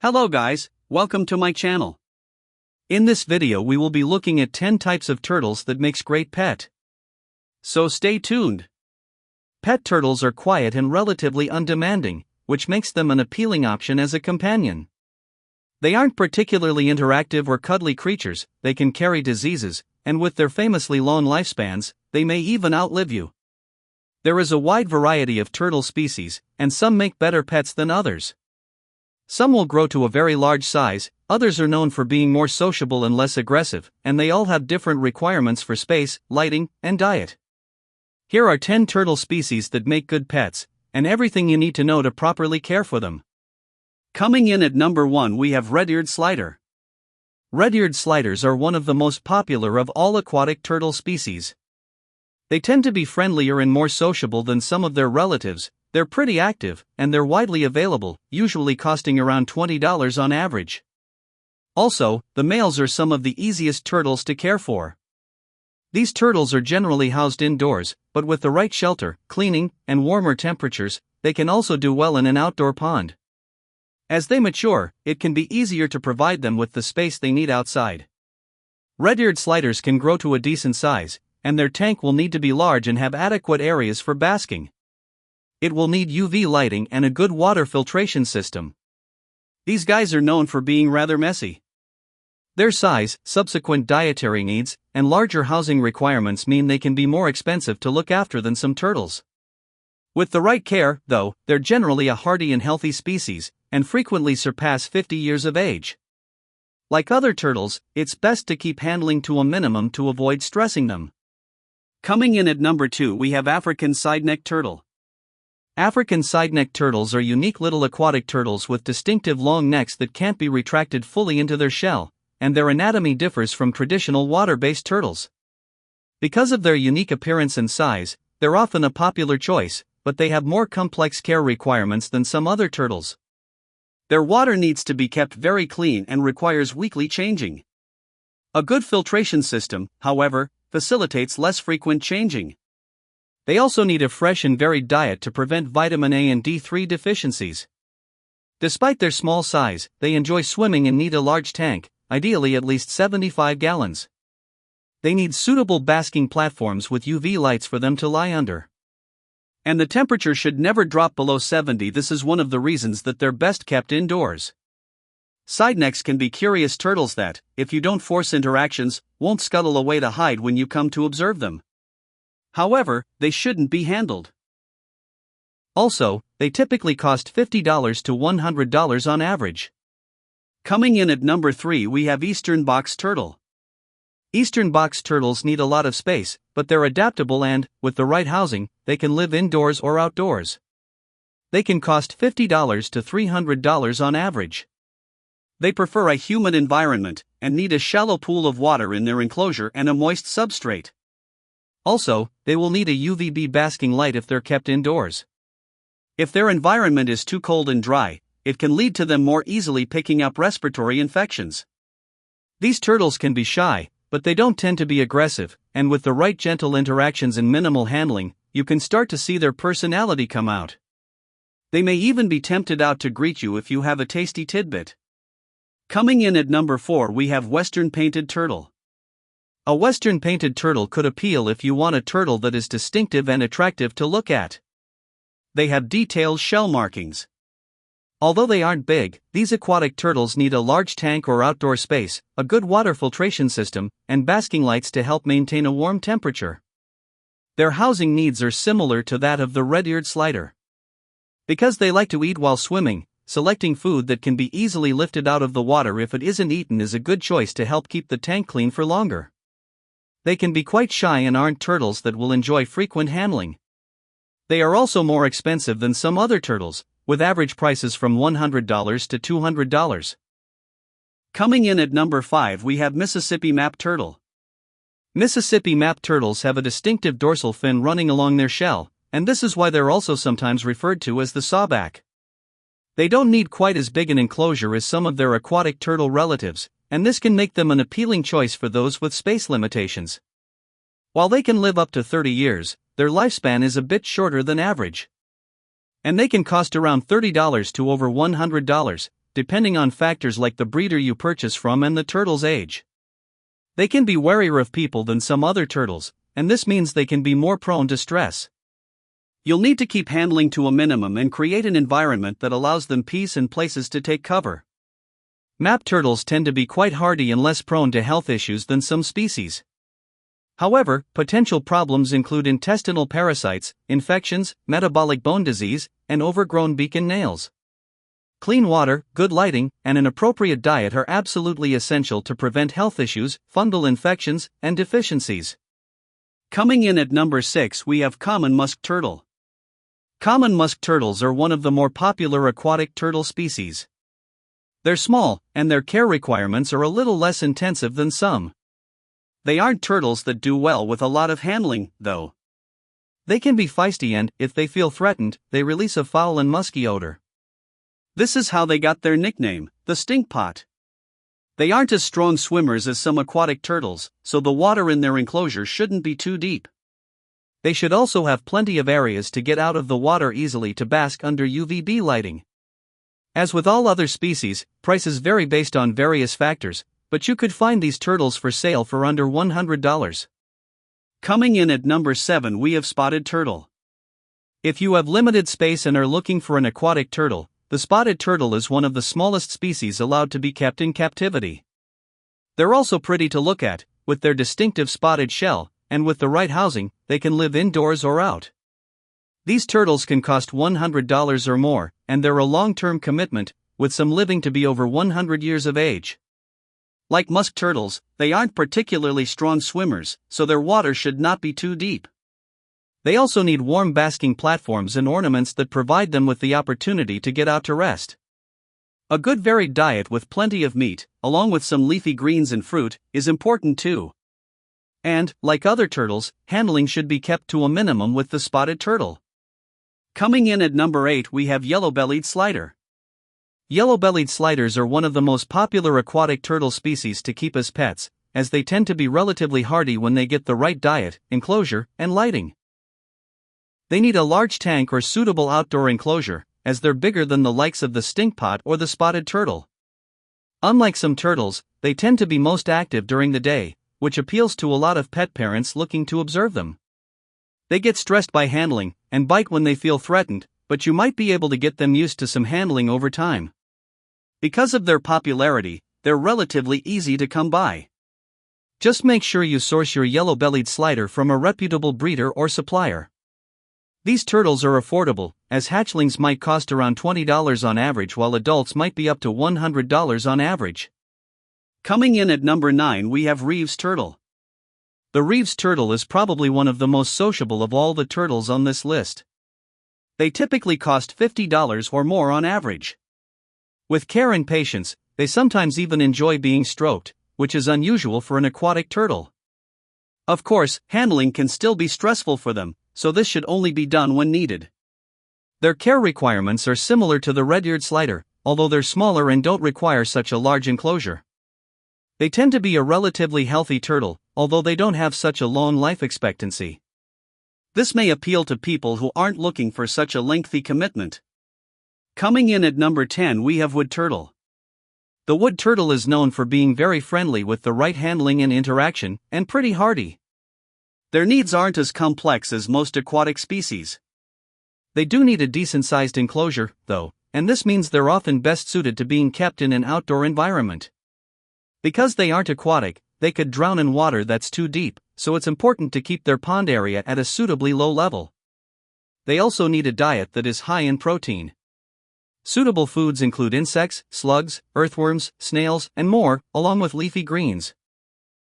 Hello guys, welcome to my channel. In this video we will be looking at 10 types of turtles that makes great pet. So stay tuned. Pet turtles are quiet and relatively undemanding, which makes them an appealing option as a companion. They aren't particularly interactive or cuddly creatures, they can carry diseases, and with their famously long lifespans, they may even outlive you. There is a wide variety of turtle species, and some make better pets than others. Some will grow to a very large size, others are known for being more sociable and less aggressive, and they all have different requirements for space, lighting, and diet. Here are 10 turtle species that make good pets, and everything you need to know to properly care for them. Coming in at number 1 we have red-eared slider. Red-eared sliders are one of the most popular of all aquatic turtle species. They tend to be friendlier and more sociable than some of their relatives, they're pretty active, and they're widely available, usually costing around $20 on average. Also, the males are some of the easiest turtles to care for. These turtles are generally housed indoors, but with the right shelter, cleaning, and warmer temperatures, they can also do well in an outdoor pond. As they mature, it can be easier to provide them with the space they need outside. Red-eared sliders can grow to a decent size, and their tank will need to be large and have adequate areas for basking. It will need UV lighting and a good water filtration system. These guys are known for being rather messy. Their size, subsequent dietary needs, and larger housing requirements mean they can be more expensive to look after than some turtles. With the right care, though, they're generally a hardy and healthy species, and frequently surpass 50 years of age. Like other turtles, it's best to keep handling to a minimum to avoid stressing them. Coming in at number 2 we have African side-neck turtle. African side-neck turtles are unique little aquatic turtles with distinctive long necks that can't be retracted fully into their shell, and their anatomy differs from traditional water-based turtles. Because of their unique appearance and size, they're often a popular choice, but they have more complex care requirements than some other turtles. Their water needs to be kept very clean and requires weekly changing. A good filtration system, however, facilitates less frequent changing. They also need a fresh and varied diet to prevent vitamin A and D3 deficiencies. Despite their small size, they enjoy swimming and need a large tank, ideally at least 75 gallons. They need suitable basking platforms with UV lights for them to lie under. And the temperature should never drop below 70. This is one of the reasons that they're best kept indoors. Sidenecks can be curious turtles that, if you don't force interactions, won't scuttle away to hide when you come to observe them. However, they shouldn't be handled. Also, they typically cost $50 to $100 on average. Coming in at number 3 we have Eastern box turtle. Eastern box turtles need a lot of space, but they're adaptable and, with the right housing, they can live indoors or outdoors. They can cost $50 to $300 on average. They prefer a humid environment, and need a shallow pool of water in their enclosure and a moist substrate. Also, they will need a UVB basking light if they're kept indoors. If their environment is too cold and dry, it can lead to them more easily picking up respiratory infections. These turtles can be shy, but they don't tend to be aggressive, and with the right gentle interactions and minimal handling, you can start to see their personality come out. They may even be tempted out to greet you if you have a tasty tidbit. Coming in at number 4 we have Western painted turtle. A Western painted turtle could appeal if you want a turtle that is distinctive and attractive to look at. They have detailed shell markings. Although they aren't big, these aquatic turtles need a large tank or outdoor space, a good water filtration system, and basking lights to help maintain a warm temperature. Their housing needs are similar to that of the red-eared slider. Because they like to eat while swimming, selecting food that can be easily lifted out of the water if it isn't eaten is a good choice to help keep the tank clean for longer. They can be quite shy and aren't turtles that will enjoy frequent handling. They are also more expensive than some other turtles, with average prices from $100 to $200. Coming in at number 5 we have Mississippi map turtle. Mississippi map turtles have a distinctive dorsal fin running along their shell, and this is why they're also sometimes referred to as the sawback. They don't need quite as big an enclosure as some of their aquatic turtle relatives, and this can make them an appealing choice for those with space limitations. While they can live up to 30 years, their lifespan is a bit shorter than average. And they can cost around $30 to over $100, depending on factors like the breeder you purchase from and the turtle's age. They can be warier of people than some other turtles, and this means they can be more prone to stress. You'll need to keep handling to a minimum and create an environment that allows them peace and places to take cover. Map turtles tend to be quite hardy and less prone to health issues than some species. However, potential problems include intestinal parasites, infections, metabolic bone disease, and overgrown beak and nails. Clean water, good lighting, and an appropriate diet are absolutely essential to prevent health issues, fungal infections, and deficiencies. Coming in at number 6, we have common musk turtle. Common musk turtles are one of the more popular aquatic turtle species. They're small, and their care requirements are a little less intensive than some. They aren't turtles that do well with a lot of handling, though. They can be feisty and, if they feel threatened, they release a foul and musky odor. This is how they got their nickname, the stink pot. They aren't as strong swimmers as some aquatic turtles, so the water in their enclosure shouldn't be too deep. They should also have plenty of areas to get out of the water easily to bask under UVB lighting. As with all other species, prices vary based on various factors, but you could find these turtles for sale for under $100. Coming in at number 7, we have spotted turtle. If you have limited space and are looking for an aquatic turtle, the spotted turtle is one of the smallest species allowed to be kept in captivity. They're also pretty to look at, with their distinctive spotted shell, and with the right housing, they can live indoors or out. These turtles can cost $100 or more, and they're a long-term commitment, with some living to be over 100 years of age. Like musk turtles, they aren't particularly strong swimmers, so their water should not be too deep. They also need warm basking platforms and ornaments that provide them with the opportunity to get out to rest. A good varied diet with plenty of meat, along with some leafy greens and fruit, is important too. And, like other turtles, handling should be kept to a minimum with the spotted turtle. Coming in at number 8, we have yellow-bellied slider. Yellow-bellied sliders are one of the most popular aquatic turtle species to keep as pets, as they tend to be relatively hardy when they get the right diet, enclosure, and lighting. They need a large tank or suitable outdoor enclosure, as they're bigger than the likes of the stink pot or the spotted turtle. Unlike some turtles, they tend to be most active during the day, which appeals to a lot of pet parents looking to observe them. They get stressed by handling, and bite when they feel threatened, but you might be able to get them used to some handling over time. Because of their popularity, they're relatively easy to come by. Just make sure you source your yellow-bellied slider from a reputable breeder or supplier. These turtles are affordable, as hatchlings might cost around $20 on average while adults might be up to $100 on average. Coming in at number 9, we have Reeves turtle. The Reeves turtle is probably one of the most sociable of all the turtles on this list. They typically cost $50 or more on average. With care and patience, they sometimes even enjoy being stroked, which is unusual for an aquatic turtle. Of course, handling can still be stressful for them, so this should only be done when needed. Their care requirements are similar to the red-eared slider, although they're smaller and don't require such a large enclosure. They tend to be a relatively healthy turtle, although they don't have such a long life expectancy. This may appeal to people who aren't looking for such a lengthy commitment. Coming in at number 10, we have wood turtle. The wood turtle is known for being very friendly with the right handling and interaction, and pretty hardy. Their needs aren't as complex as most aquatic species. They do need a decent-sized enclosure, though, and this means they're often best suited to being kept in an outdoor environment. Because they aren't aquatic, they could drown in water that's too deep, so it's important to keep their pond area at a suitably low level. They also need a diet that is high in protein. Suitable foods include insects, slugs, earthworms, snails, and more, along with leafy greens.